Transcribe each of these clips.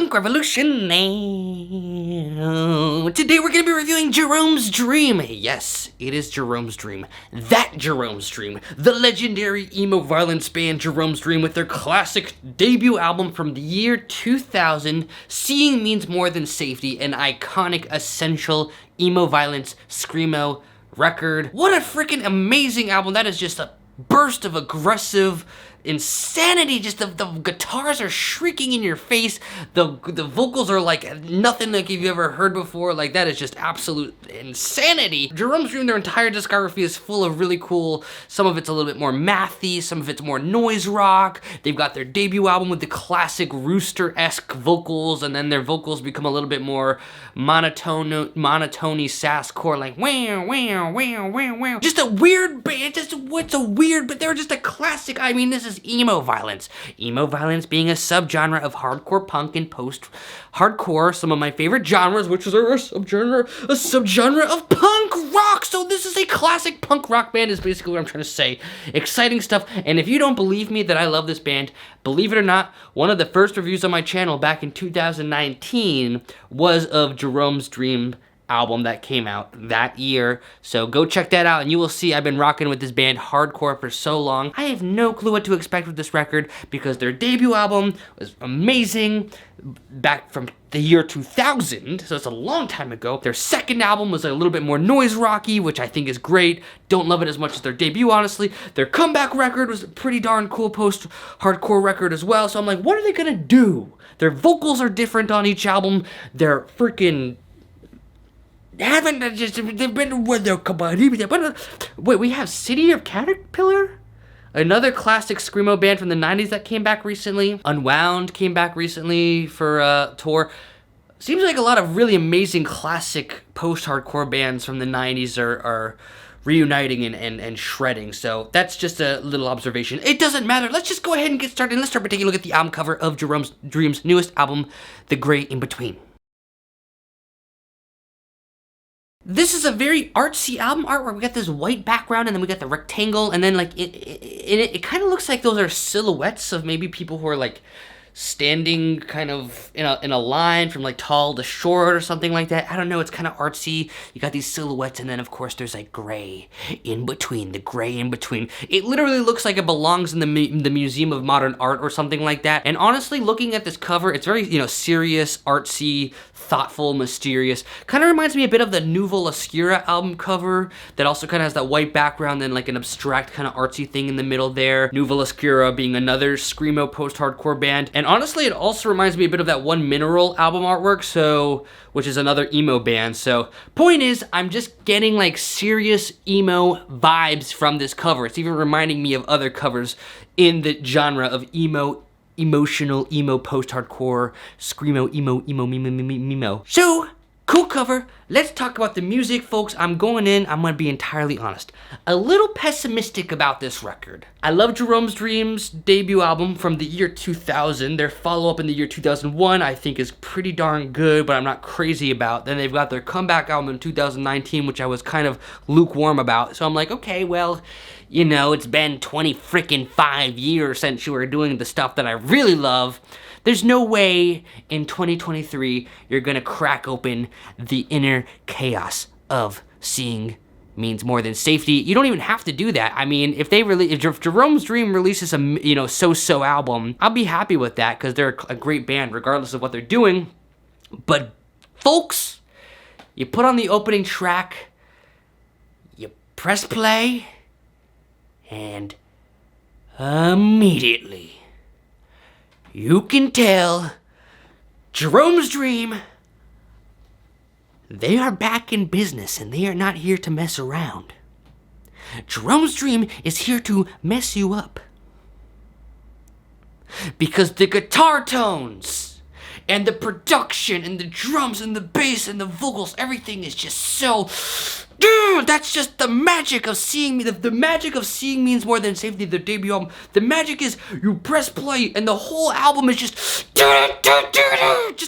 Punk Revolution. Today we're going to be reviewing Jerome's Dream. Yes, it is Jerome's Dream. That Jerome's Dream. The legendary emo violence band Jerome's Dream with their classic debut album from the year 2000, Seeing Means More Than Safety, an iconic, essential emo violence screamo record. What a freaking amazing album. That is just a burst of aggressive insanity. Just the guitars are shrieking in your face. The vocals are like nothing like you've ever heard before. Like, that is just absolute insanity. Jerome's Dream, their entire discography is full of really cool, some of it's a little bit more mathy, some of it's more noise rock. They've got their debut album with the classic Rooster-esque vocals, and then their vocals become a little bit more monotony sasscore, like wow, wow, wow, wow, wow. Just a weird band, but they're just a classic. I mean, this is emo violence. Emo violence being a subgenre of hardcore punk and post-hardcore, some of my favorite genres, which is a subgenre of punk rock. So this is a classic punk rock band is basically what I'm trying to say. Exciting stuff. And if you don't believe me that I love this band, believe it or not, one of the first reviews on my channel back in 2019 was of Jerome's Dream album that came out that year. So go check that out and you will see I've been rocking with this band hardcore for so long. I have no clue what to expect with this record because their debut album was amazing back from the year 2000, so it's a long time ago. Their second album was a little bit more noise rocky, which I think is great. Don't love it as much as their debut, honestly. Their comeback record was a pretty darn cool post-hardcore record as well. So I'm like, what are they gonna do? Their vocals are different on each album. They're freaking they've been with their wait, we have City of Caterpillar? Another classic screamo band from the 90s that came back recently. Unwound came back recently for a tour. Seems like a lot of really amazing classic post-hardcore bands from the 90s are reuniting and shredding. So that's just a little observation. It doesn't matter. Let's just go ahead and get started. And let's start by taking a look at the album cover of Jerome's Dream's newest album, The Gray In Between. This is a very artsy album art where we got this white background and then we got the rectangle, and then like it kind of looks like those are silhouettes of maybe people who are like standing kind of in a line from like tall to short or something like that. I don't know, it's kind of artsy. You got these silhouettes and then of course there's like gray in between, the gray in between. It literally looks like it belongs in the Museum of Modern Art or something like that. And honestly, looking at this cover, it's very, serious, artsy, thoughtful, mysterious. Kind of reminds me a bit of the Nouvel Oscura album cover that also kind of has that white background and like an abstract kind of artsy thing in the middle there. Nouvel Oscura being another screamo post-hardcore band. And honestly, it also reminds me a bit of that one Mineral album artwork, which is another emo band. So point is, I'm just getting like serious emo vibes from this cover. It's even reminding me of other covers in the genre of emotional emo post-hardcore screamo emo. So cool cover. Let's talk about the music, folks. I'm gonna be entirely honest, a little pessimistic about this record. I love Jerome's Dream's debut album from the year 2000. Their follow-up in the year 2001 I think is pretty darn good, but I'm not crazy about. Then they've got their comeback album in 2019, which I was kind of lukewarm about. So I'm like, okay, well, it's been 25 years since you were doing the stuff that I really love. There's no way in 2023 you're gonna crack open the inner chaos of Seeing Means More Than Safety. You don't even have to do that. I mean, if Jerome's Dream releases a so-so album, I'll be happy with that because they're a great band regardless of what they're doing. But folks, you put on the opening track, you press play, and immediately you can tell Jerome's Dream, they are back in business and they are not here to mess around. Jerome's Dream is here to mess you up. Because the guitar tones and the production and the drums and the bass and the vocals, everything is just so... that's just the magic of Seeing Me. The magic of Seeing Means More Than Safety, the debut album. The magic is you press play and the whole album is just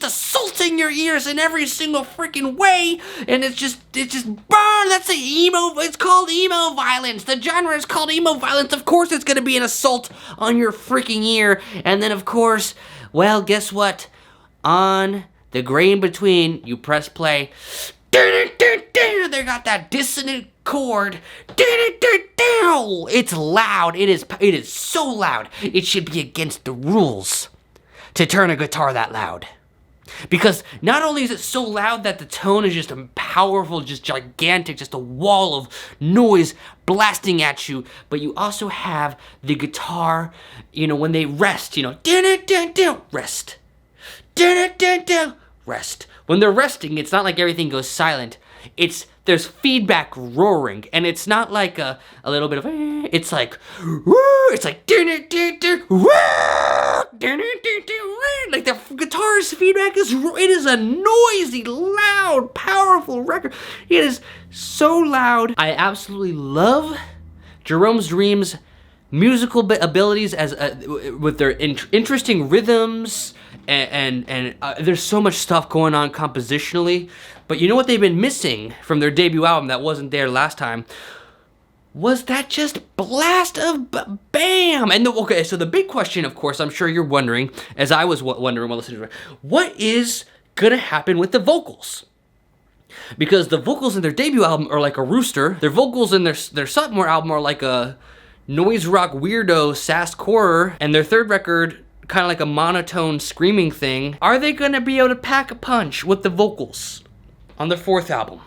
assaulting your ears in every single freaking way. And it's just burn. That's the emo. It's called emo violence. The genre is called emo violence. Of course it's gonna be an assault on your freaking ear. And then of course, well, guess what? on the gray in between, you press play. They got that dissonant chord. It's loud. It is so loud. It should be against the rules to turn a guitar that loud. Because not only is it so loud that the tone is just powerful, just gigantic, just a wall of noise blasting at you, but you also have the guitar, when they rest, rest. Rest. When they're resting, it's not like everything goes silent. There's feedback roaring, and it's not like a little bit of, it's like, it's like, like the guitar's feedback it is a noisy, loud, powerful record. It is so loud. I absolutely love Jerome's Dream's musical abilities with their interesting rhythms, and there's so much stuff going on compositionally. But you know what they've been missing from their debut album that wasn't there last time? Was that just blast of bam? And so the big question, of course, I'm sure you're wondering, as I was wondering while listening to it, what is gonna happen with the vocals? Because the vocals in their debut album are like a rooster. Their vocals in their sophomore album are like a noise rock weirdo sass core, and their third record kind of like a monotone screaming thing. Are they gonna be able to pack a punch with the vocals on the fourth album?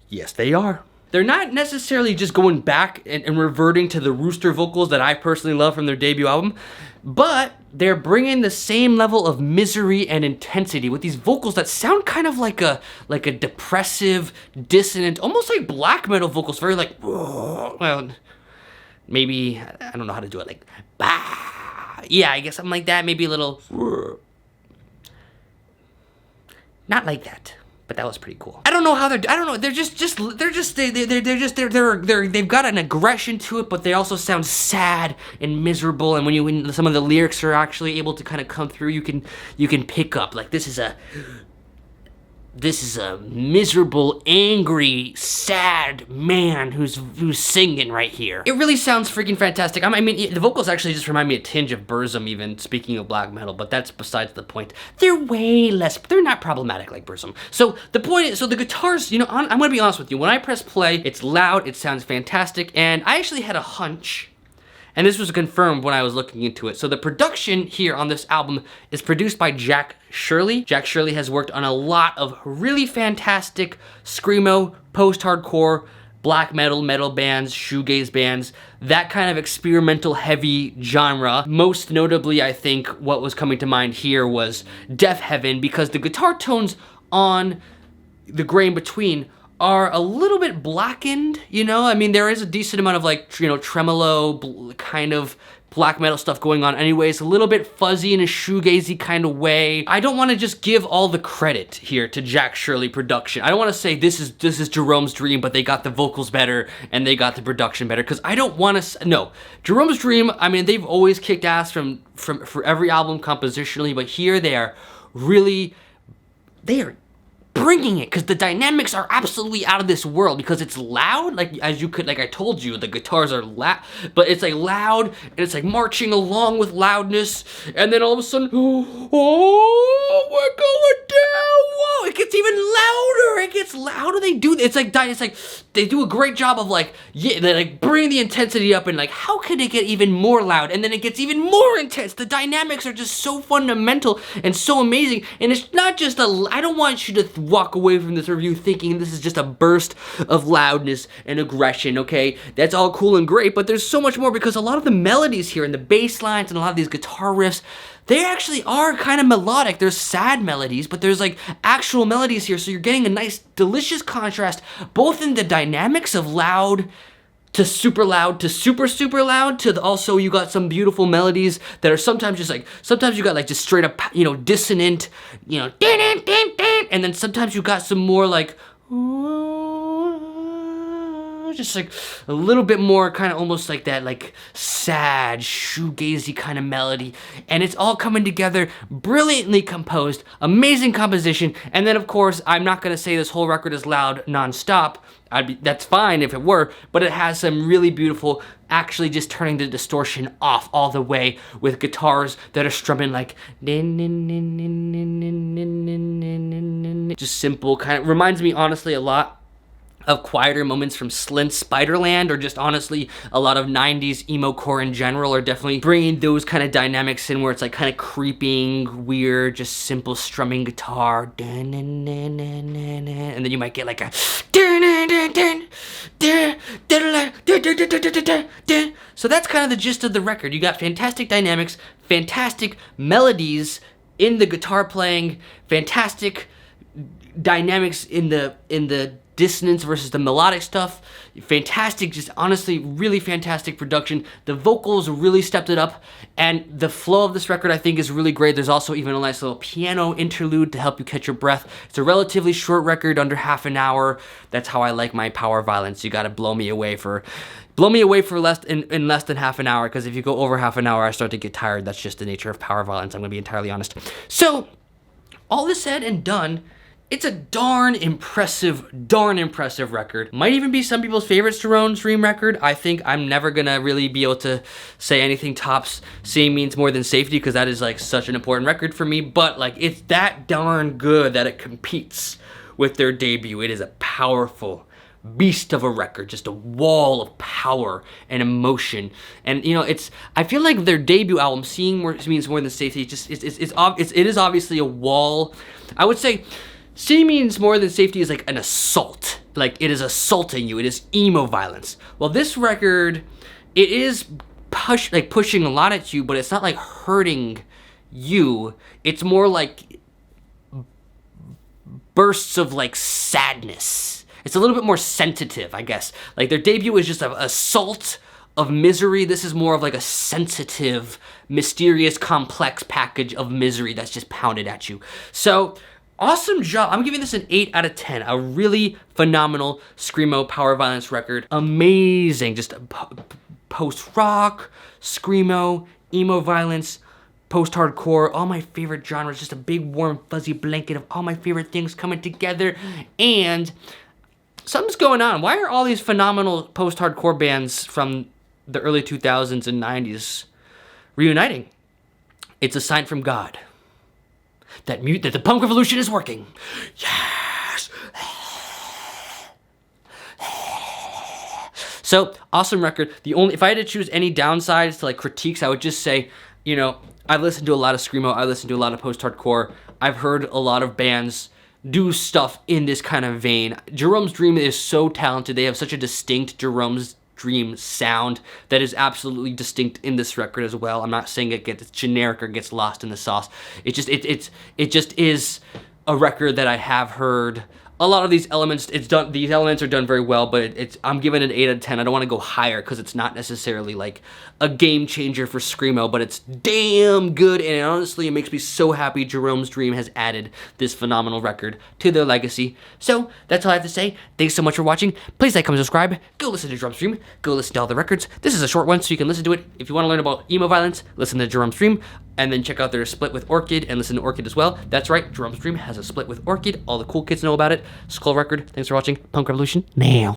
Yes, they are. They're not necessarily just going back and reverting to the rooster vocals that I personally love from their debut album, but they're bringing the same level of misery and intensity with these vocals that sound kind of like a depressive, dissonant, almost like black metal vocals, very like, well, maybe, I don't know how to do it, like, bah. Yeah, I guess something like that, maybe a little, not like that. But that was pretty cool. I don't know how they've got an aggression to it, but they also sound sad and miserable. And when some of the lyrics are actually able to kind of come through, you can pick up, like, this is a miserable, angry, sad man who's singing right here. It really sounds freaking fantastic. I mean, the vocals actually just remind me a tinge of Burzum, even, speaking of black metal, but that's besides the point. They're not problematic like Burzum. So the point is, the guitars, I'm gonna be honest with you, when I press play, it's loud, it sounds fantastic, and I actually had a hunch, and this was confirmed when I was looking into it. So the production here on this album is produced by Jack Shirley. Jack Shirley has worked on a lot of really fantastic screamo, post-hardcore, black metal bands, shoegaze bands, that kind of experimental heavy genre. Most notably, I think what was coming to mind here was Death Heaven, because the guitar tones on the Gray in Between are a little bit blackened, I mean, there is a decent amount of like, tremolo kind of black metal stuff going on anyways, a little bit fuzzy in a shoegazy kind of way. I don't want to just give all the credit here to Jack Shirley production. I don't want to say this is Jerome's Dream, but they got the vocals better and they got the production better, because I don't want to, no. Jerome's Dream, I mean, they've always kicked ass for every album compositionally, but here they are bringing it, because the dynamics are absolutely out of this world, because it's loud, like I told you, the guitars are loud, but it's like loud, and it's like marching along with loudness, and then all of a sudden, oh, we're going down, whoa, it gets even louder, it gets louder, it's like, they do a great job of like, yeah, they like bring the intensity up, and like, how could it get even more loud, and then it gets even more intense. The dynamics are just so fundamental and so amazing, and it's not just I don't want you to walk away from this review thinking this is just a burst of loudness and aggression, okay? That's all cool and great, but there's so much more, because a lot of the melodies here and the bass lines and a lot of these guitar riffs, they actually are kind of melodic. There's sad melodies, but there's like actual melodies here, so you're getting a nice, delicious contrast, both in the dynamics of loud to super loud to super loud, to also you got some beautiful melodies that are sometimes you got like just straight up, dissonant, and then sometimes you got some more like, just like a little bit more kind of almost like that like sad shoegazy kind of melody, and it's all coming together, brilliantly composed, amazing composition. And then of course I'm not gonna say this whole record is loud non-stop. That's fine if it were, but it has some really beautiful, actually just turning the distortion off all the way with guitars that are strumming like just simple, kind of reminds me honestly a lot of quieter moments from Slint's Spiderland, or just honestly a lot of 90s emo core in general, are definitely bringing those kind of dynamics in where it's like kind of creeping, weird, just simple strumming guitar, and then you might get like a so that's kind of the gist of the record. You got fantastic dynamics, fantastic melodies in the guitar playing, fantastic dynamics in the dissonance versus the melodic stuff, fantastic, just honestly really fantastic production. The vocals really stepped it up, and the flow of this record I think is really great. There's also even a nice little piano interlude to help you catch your breath. It's a relatively short record, under half an hour. That's how I like my power violence. You gotta blow me away for less than half an hour, because if you go over half an hour I start to get tired. That's just the nature of power violence, I'm gonna be entirely honest. So all this said and done, it's a darn impressive record. Might even be some people's favorite Jerome's Dream record. I think I'm never gonna really be able to say anything tops Seeing Means More Than Safety, because that is like such an important record for me, but like it's that darn good that it competes with their debut. It is a powerful beast of a record, just a wall of power and emotion. And you know, I feel like their debut album, Seeing Means More Than Safety, it is obviously a wall. I would say Seeing Means More Than Safety is like an assault. Like, it is assaulting you. It is emo violence. Well, this record, it is pushing a lot at you, but it's not like hurting you. It's more like bursts of like sadness. It's a little bit more sensitive, I guess. Like, their debut is just an assault of misery. This is more of like a sensitive, mysterious, complex package of misery that's just pounded at you. So awesome job. I'm giving this an 8 out of 10. A really phenomenal screamo power violence record. Amazing. Just post-rock, screamo, emo violence, post-hardcore, all my favorite genres. Just a big warm fuzzy blanket of all my favorite things coming together. And something's going on. Why are all these phenomenal post-hardcore bands from the early 2000s and 90s reuniting? It's a sign from God that the punk revolution is working. Yes. So awesome record. If I had to choose any downsides to like critiques, I would just say, you know, I've listened to a lot of screamo. I listened to a lot of post-hardcore. I've heard a lot of bands do stuff in this kind of vein. Jerome's Dream is so talented. They have such a distinct Jerome's Dream sound that is absolutely distinct in this record as well. I'm not saying it gets generic or gets lost in the sauce. It just is a record that I have heard. A lot of these elements, these elements are done very well, but I'm giving it an 8 out of 10. I don't want to go higher because it's not necessarily like a game changer for screamo, but it's damn good, and honestly, it makes me so happy Jerome's Dream has added this phenomenal record to their legacy. So that's all I have to say. Thanks so much for watching. Please like, comment, subscribe. Go listen to Jerome's Dream. Go listen to all the records. This is a short one, so you can listen to it. If you want to learn about emo violence, listen to Jerome's Dream, and then check out their split with Orchid and listen to Orchid as well. That's right, Jerome's Dream has a split with Orchid. All the cool kids know about it. Skull Record. Thanks for watching. Punk Revolution now.